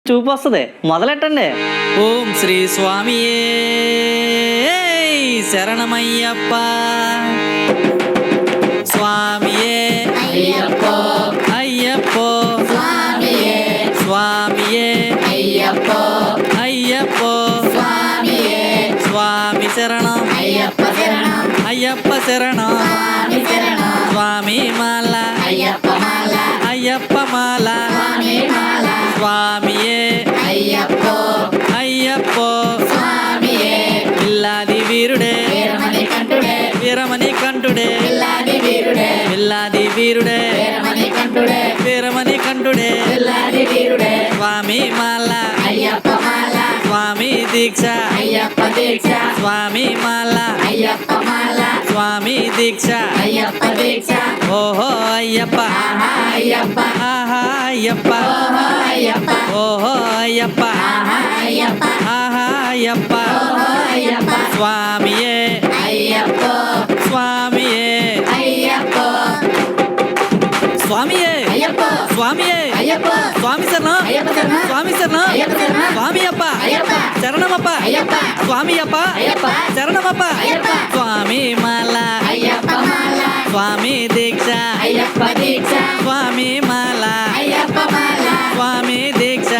చూపు వస్తుంది. మొదలెట్టండి. ఓం శ్రీ స్వామియే శరణమయ్యప్ప. స్వామియే అయ్యప్పో అయ్యప్పో స్వామియే స్వామియే అయ్యప్పో అయ్యప్పో స్వామియే స్వామి శరణం అయ్యప్ప శరణం అయ్యప్ప శరణం స్వామి శరణం స్వామి మాల అయ్యప్ప మాల అయ్యప్ప మాల స్వామి మాల స్వామియే అయ్యప్పో అయ్యప్పో స్వామియే పిల్లాది వీరుడే వీరమణి కంఠుడే వీరమణి కంఠుడే పిల్లాది వీరుడే పిల్లాది వీరుడే వీరమణి కంఠుడే వీరమణి కంఠుడే పిల్లాది వీరుడే స్వామి మాల అయ్యప్ప మాల స్వామి దీక్ష అయ్యప్ప దీక్ష స్వామి మాల అయ్యప్ప మాల స్వామి దీక్ష అయ్యప్ప దీక్ష ఓహో అయ్యప్ప ఆహా అయ్యప్ప ఆహా అయ్యప్ప ఓహో అయ్యప్ప ఓహో అయ్యప్ప ఆహా అయ్యప్ప ఆహా అయ్యప్ప ఓహో అయ్యప్ప స్వామియే అయ్యప్పో స్వామియే అయ్యప్పో స్వామియే అయ్యప్పో స్వామియే అయ్యప్పో స్వామి శరణం అయ్యప్ప శరణం స్వామి శరణం అయ్యప్ప శరణం స్వామి అప్ప అయ్యప్ప శరణమప్ప అయ్యప్ప స్వామి అప్ప అయ్యప్ప శరణమప్ప అయ్యప్ప స్వామి మాల అయ్యప్ప మాల స్వామి దీక్ష అయ్యప్ప దీక్ష స్వామి మాల అయ్యప్ప మాల స్వామి దీక్ష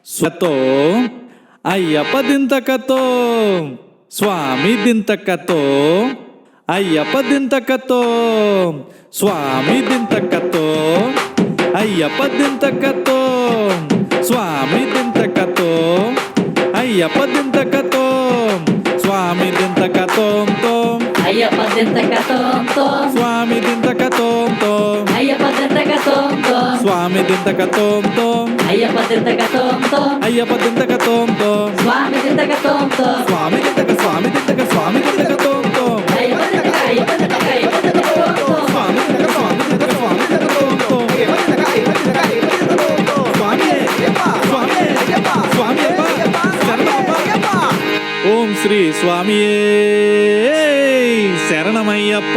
స్వతో అయ్యప్ప దింతకతో స్వామి దింతకతో అయ్యప్ప దింతకతో స్వామి దింతకతో అయ్యప్ప దింతకతో స్వామి దింతకతో అయ్యప్ప దింతకతో స్వామి దింతకతో అయ్యప్ప దింతకతో స్వామి దింతకతో అయ్యప్ప దింతకతో స్వామి దింతకతో అయ్యప్ప దింతకతో అయ్యప్ప దింతకతో స్వామి దింతకతో స్వామి దింతక స్వామి దింతక స్వామి దింతకతో అయ్యప్ప దింతక అయ్యప్ప దింతక అయ్యప్ప దింతకతో స్వామి దింతక స్వామి దింతక స్వామి దింతకతో స్వామియప్ప శరణమప్ప. ఓం శ్రీ స్వామియే శరణమయ్యప్ప.